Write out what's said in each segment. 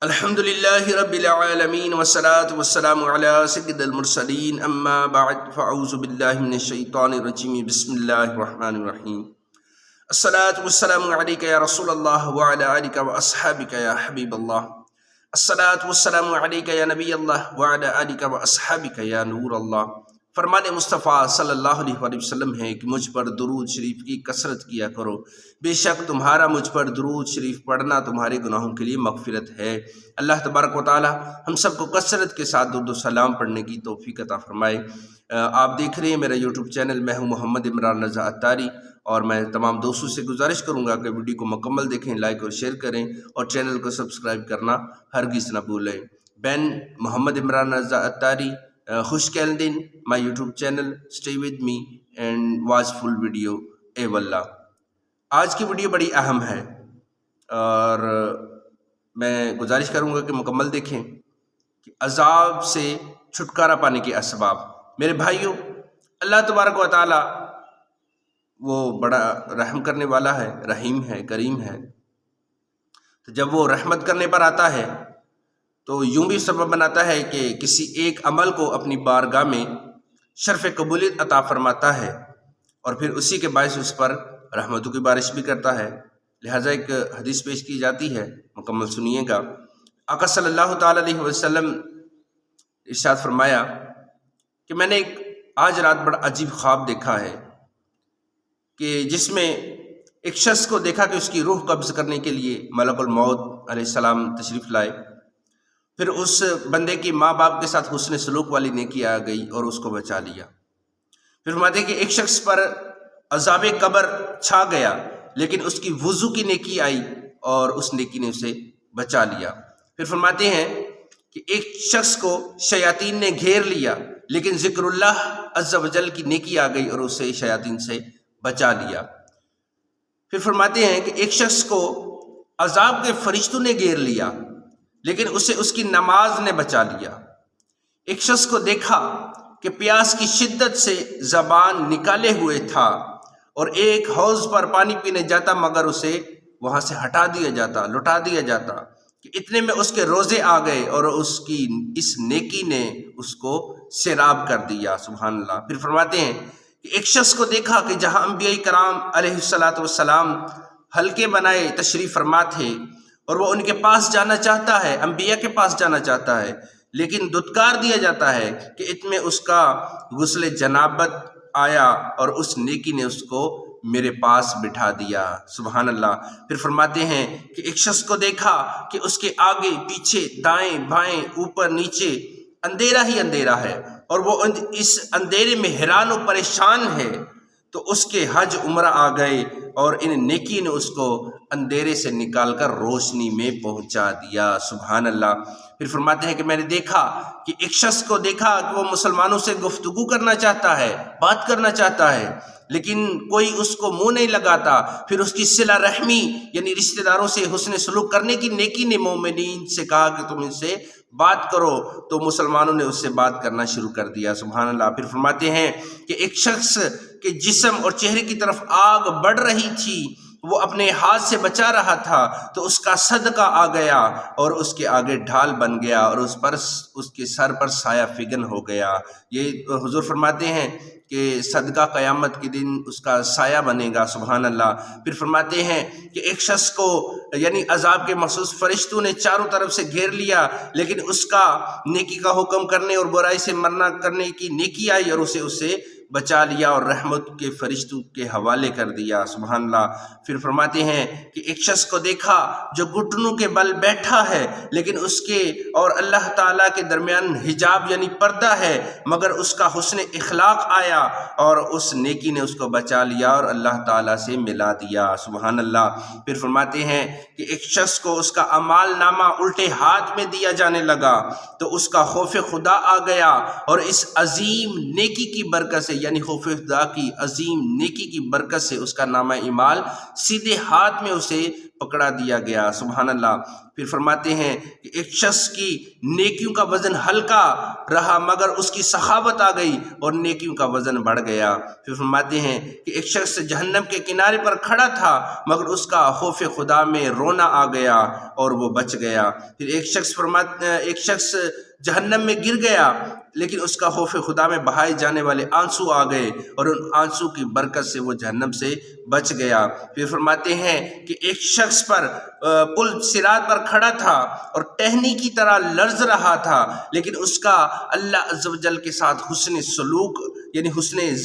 الحمد لله رب العالمين والصلاة والسلام على سيد المرسلين أما بعد فأعوذ بالله من الشيطان الرجيم بسم الله الرحمن الرحيم الصلاة والسلام عليك يا رسول الله وعلى آلك وأصحابك يا حبيب الله الصلاة والسلام عليك يا نبي الله وعلى آلك وأصحابك يا نور الله۔ فرمان مصطفیٰ صلی اللہ علیہ وآلہ وسلم ہے کہ مجھ پر درود شریف کی کثرت کیا کرو، بے شک تمہارا مجھ پر درود شریف پڑھنا تمہارے گناہوں کے لیے مغفرت ہے۔ اللہ تبارک و تعالی ہم سب کو کثرت کے ساتھ درود و سلام پڑھنے کی توفیق عطا فرمائے۔ آپ دیکھ رہے ہیں میرا یوٹیوب چینل، میں ہوں محمد عمران رضا اتاری، اور میں تمام دوستوں سے گزارش کروں گا کہ ویڈیو کو مکمل دیکھیں، لائک اور شیئر کریں اور چینل کو سبسکرائب کرنا ہرگز نہ بھولیں۔ بین محمد عمران رضا اتاری، خوش دن my YouTube channel, stay with me and watch full video اے واللہ۔ آج کی ویڈیو بڑی اہم ہے اور میں گزارش کروں گا کہ مکمل دیکھیں کہ عذاب سے چھٹکارا پانے کے اسباب۔ میرے بھائیوں، اللہ تبارک و تعالی وہ بڑا رحم کرنے والا ہے، رحیم ہے، کریم ہے۔ تو جب وہ رحمت کرنے پر آتا ہے تو یوں بھی سبب بناتا ہے کہ کسی ایک عمل کو اپنی بارگاہ میں شرف قبولیت عطا فرماتا ہے اور پھر اسی کے باعث اس پر رحمتوں کی بارش بھی کرتا ہے۔ لہٰذا ایک حدیث پیش کی جاتی ہے، مکمل سنیے گا۔ آقا صلی اللہ تعالیٰ علیہ وسلم ارشاد فرمایا کہ میں نے آج رات بڑا عجیب خواب دیکھا ہے کہ جس میں ایک شخص کو دیکھا کہ اس کی روح قبض کرنے کے لیے ملک الموت علیہ السلام تشریف لائے، پھر اس بندے کی ماں باپ کے ساتھ حسن سلوک والی نیکی آ گئی اور اس کو بچا لیا۔ پھر فرماتے ہیں کہ ایک شخص پر عذاب قبر چھا گیا لیکن اس کی وضو کی نیکی آئی اور اس نیکی نے اسے بچا لیا۔ پھر فرماتے ہیں کہ ایک شخص کو شیاطین نے گھیر لیا لیکن ذکر اللہ عز و جل کی نیکی آ گئی اور اسے شیاطین سے بچا لیا۔ پھر فرماتے ہیں کہ ایک شخص کو عذاب کے فرشتوں نے گھیر لیا لیکن اسے اس کی نماز نے بچا لیا۔ ایک شخص کو دیکھا کہ پیاس کی شدت سے زبان نکالے ہوئے تھا اور ایک حوض پر پانی پینے جاتا مگر اسے وہاں سے ہٹا دیا جاتا، لٹا دیا جاتا کہ اتنے میں اس کے روزے آ گئے اور اس کی اس نیکی نے اس کو سیراب کر دیا۔ سبحان اللہ۔ پھر فرماتے ہیں کہ ایک شخص کو دیکھا کہ جہاں انبیاء کرام علیہ السلام حلقے بنائے تشریف فرما تھے اور وہ ان کے پاس جانا چاہتا ہے، انبیاء کے پاس جانا چاہتا ہے، لیکن دھتکار دیا جاتا ہے کہ اتنے اس کا غسل جنابت آیا اور اس نیکی نے اس کو میرے پاس بٹھا دیا۔ سبحان اللہ۔ پھر فرماتے ہیں کہ ایک شخص کو دیکھا کہ اس کے آگے پیچھے دائیں بائیں اوپر نیچے اندھیرا ہی اندھیرا ہے اور وہ اس اندھیرے میں حیران و پریشان ہے، تو اس کے حج عمرہ آ گئے اور ان نیکی نے اس کو اندھیرے سے نکال کر روشنی میں پہنچا دیا۔ سبحان اللہ۔ پھر فرماتے ہیں کہ میں نے دیکھا کہ ایک شخص کو دیکھا کہ وہ مسلمانوں سے گفتگو کرنا چاہتا ہے، بات کرنا چاہتا ہے، لیکن کوئی اس کو منہ نہیں لگاتا۔ پھر اس کی صلہ رحمی یعنی رشتہ داروں سے حسن سلوک کرنے کی نیکی نے مومنین سے کہا کہ تم ان سے بات کرو، تو مسلمانوں نے اس سے بات کرنا شروع کر دیا۔ سبحان اللہ۔ پھر فرماتے ہیں کہ ایک شخص کے جسم اور چہرے کی طرف آگ بڑھ رہی تھی، وہ اپنے ہاتھ سے بچا رہا تھا تو اس کا صدقہ آ گیا اور اس کے آگے ڈھال بن گیا اور اس کے سر پر سایہ فگن ہو گیا۔ یہ حضور فرماتے ہیں کہ صدقہ قیامت کے دن اس کا سایہ بنے گا۔ سبحان اللہ۔ پھر فرماتے ہیں کہ ایک شخص کو یعنی عذاب کے مخصوص فرشتوں نے چاروں طرف سے گھیر لیا لیکن اس کا نیکی کا حکم کرنے اور برائی سے منع کرنے کی نیکی آئی اور اسے بچا لیا اور رحمت کے فرشتوں کے حوالے کر دیا۔ سبحان اللہ۔ پھر فرماتے ہیں کہ ایک شخص کو دیکھا جو گھٹنوں کے بل بیٹھا ہے لیکن اس کے اور اللہ تعالیٰ کے درمیان حجاب یعنی پردہ ہے، مگر اس کا حسن اخلاق آیا اور اس نیکی نے اس کو بچا لیا اور اللہ تعالیٰ سے ملا دیا۔ سبحان اللہ۔ پھر فرماتے ہیں کہ ایک شخص کو اس کا اعمال نامہ الٹے ہاتھ میں دیا جانے لگا تو اس کا خوف خدا آ گیا اور اس عظیم نیکی کی برکت سے یعنی خوف خدا کی عظیم نیکی کی برکت سے اس کا نامہ اعمال سیدھے ہاتھ میں اسے پکڑا دیا گیا۔ سبحان اللہ۔ پھر فرماتے ہیں کہ ایک شخص کی نیکیوں کا وزن ہلکا رہا مگر اس کی سخاوت آ گئی اور نیکیوں کا وزن بڑھ گیا۔ پھر فرماتے ہیں کہ ایک شخص جہنم کے کنارے پر کھڑا تھا مگر اس کا خوف خدا میں رونا آ گیا اور وہ بچ گیا۔ پھر ایک شخص جہنم میں گر گیا لیکن اس کا خوف خدا میں بہائے جانے والے آنسو آ گئے اور ان آنسو کی برکت سے وہ جہنم سے بچ گیا۔ پھر فرماتے ہیں کہ ایک شخص پر پل صراط پر کھڑا تھا اور ٹہنی کی طرح لرز رہا تھا لیکن اس کا اللہ عز و جل کے ساتھ حسن سلوک یعنی حسن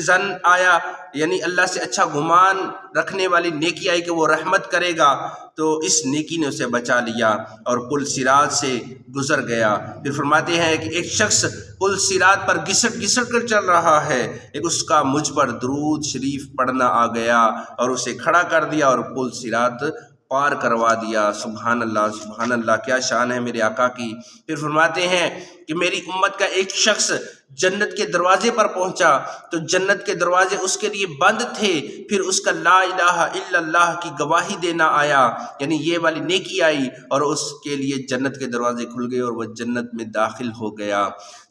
زن آیا، یعنی اللہ سے اچھا گمان رکھنے والی نیکی آئی کہ وہ رحمت کرے گا، تو اس نیکی نے اسے بچا لیا اور پل صراط سے گزر گیا۔ پھر فرماتے ہیں کہ ایک شخص پل صراط پر گھسٹ کر چل رہا ہے ایک اس کا مجھ پر درود شریف پڑھنا آ گیا اور اسے کھڑا کر دیا اور پل صراط پار کروا دیا۔ سبحان اللہ، سبحان اللہ، کیا شان ہے میرے آقا کی۔ پھر فرماتے ہیں کہ میری امت کا ایک شخص جنت کے دروازے پر پہنچا تو جنت کے دروازے اس کے لیے بند تھے، پھر اس کا لا الہ الا اللہ کی گواہی دینا آیا، یعنی یہ والی نیکی آئی اور اس کے لیے جنت کے دروازے کھل گئے اور وہ جنت میں داخل ہو گیا۔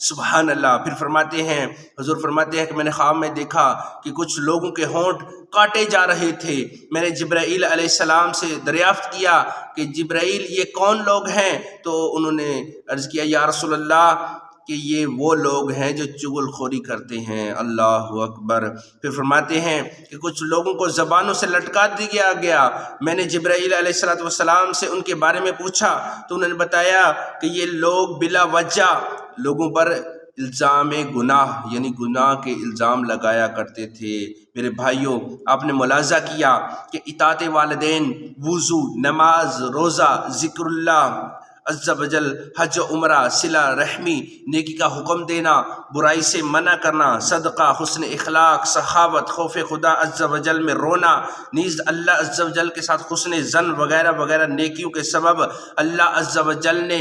سبحان اللہ۔ پھر فرماتے ہیں، حضور فرماتے ہیں کہ میں نے خواب میں دیکھا کہ کچھ لوگوں کے ہونٹ کاٹے جا رہے تھے۔ میں نے جبرائیل علیہ السلام سے دریافت کیا کہ جبرائیل یہ کون لوگ ہیں؟ تو انہوں نے عرض کیا یا رسول اللہ کہ یہ وہ لوگ ہیں جو چغل خوری کرتے ہیں۔ اللہ اکبر۔ پھر فرماتے ہیں کہ کچھ لوگوں کو زبانوں سے لٹکا دیا گیا۔ میں نے جبرائیل علیہ السلام سے ان کے بارے میں پوچھا تو انہوں نے بتایا کہ یہ لوگ بلا وجہ لوگوں پر الزام گناہ یعنی گناہ کے الزام لگایا کرتے تھے۔ میرے بھائیوں، آپ نے ملاحظہ کیا کہ اطاعت والدین، وضو، نماز، روزہ، ذکر اللہ عز و جل، حج و عمرہ، صلہ رحمی، نیکی کا حکم دینا، برائی سے منع کرنا، صدقہ، حسن اخلاق، سخاوت، خوف خدا عز و جل میں رونا، نیز اللہ عز و جل کے ساتھ حسن زن وغیرہ وغیرہ نیکیوں کے سبب اللہ عز و جل نے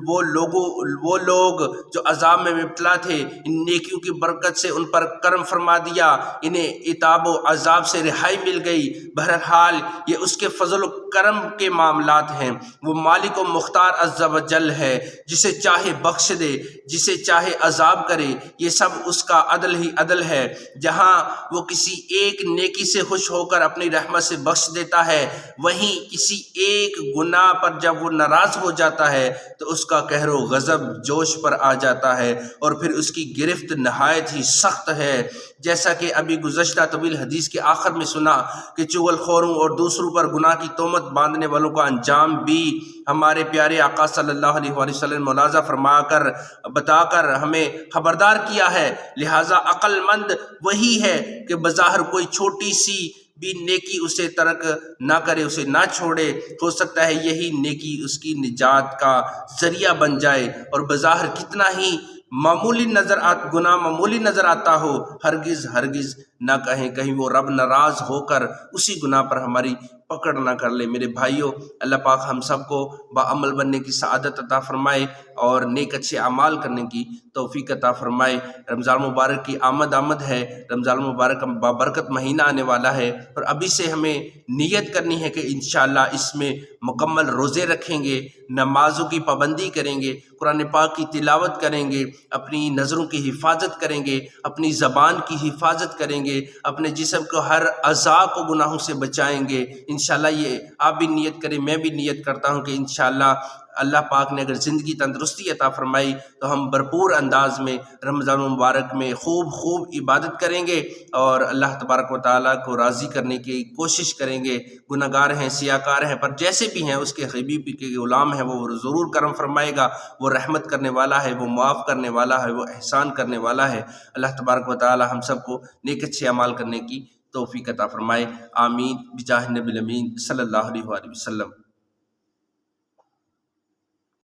وہ لوگ جو عذاب میں مبتلا تھے ان نیکیوں کی برکت سے ان پر کرم فرما دیا، انہیں عتاب و عذاب سے رہائی مل گئی۔ بہرحال یہ اس کے فضل و کرم کے معاملات ہیں۔ وہ مالک و مختار عز و جل ہے، جسے چاہے بخش دے، جسے چاہے عذاب کرے، یہ سب اس کا عدل ہی عدل ہے۔ جہاں وہ کسی ایک نیکی سے خوش ہو کر اپنی رحمت سے بخش دیتا ہے، وہیں کسی ایک گناہ پر جب وہ ناراض ہو جاتا ہے تو اس کا قہر و غضب جوش پر آ جاتا ہے اور پھر اس کی گرفت نہایت ہی سخت ہے۔ جیسا کہ ابھی گزشتہ طویل حدیث کے آخر میں سنا کہ چغل خوروں اور دوسروں پر گناہ کی تہمت باندھنے والوں کا انجام بھی ہمارے پیارے آقا صلی اللہ علیہ وآلہ وسلم ملاحظہ فرما کر بتا کر ہمیں خبردار کیا ہے۔ لہٰذا عقل مند وہی ہے کہ بظاہر کوئی چھوٹی سی بھی نیکی اسے ترک نہ کرے، اسے نہ چھوڑے۔ ہو سکتا ہے یہی نیکی اس کی نجات کا ذریعہ بن جائے، اور بظاہر کتنا ہی گناہ معمولی نظر آتا ہو، ہرگز نہ کہیں کہیں وہ رب ناراض ہو کر اسی گناہ پر ہماری پکڑ نہ کر لے۔ میرے بھائیوں، اللہ پاک ہم سب کو باعمل بننے کی سعادت عطا فرمائے اور نیک اچھے اعمال کرنے کی توفیق عطا فرمائے۔ رمضان مبارک کی آمد ہے۔ رمضان مبارک بابرکت مہینہ آنے والا ہے اور ابھی سے ہمیں نیت کرنی ہے کہ انشاءاللہ اس میں مکمل روزے رکھیں گے، نمازوں کی پابندی کریں گے، قرآن پاک کی تلاوت کریں گے، اپنی نظروں کی حفاظت کریں گے، اپنی زبان کی حفاظت کریں گے، اپنے جسم کو ہر اعضاء کو گناہوں سے بچائیں گے۔ انشاءاللہ یہ آپ بھی نیت کریں، میں بھی نیت کرتا ہوں کہ انشاءاللہ اللہ پاک نے اگر زندگی تندرستی عطا فرمائی تو ہم بھرپور انداز میں رمضان مبارک میں خوب عبادت کریں گے اور اللہ تبارک و تعالیٰ کو راضی کرنے کی کوشش کریں گے۔ گناہ گار ہیں، سیاکار ہیں، پر جیسے بھی ہیں اس کے حبیب کے غلام ہیں، وہ ضرور کرم فرمائے گا۔ وہ رحمت کرنے والا ہے، وہ معاف کرنے والا ہے، وہ احسان کرنے والا ہے۔ اللہ تبارک و تعالیٰ ہم سب کو نیک اچھے اعمال کرنے کی توفیق عطا فرمائے۔ آمین بجاہ نبی الامین صلی اللہ علیہ وآلہ وسلم۔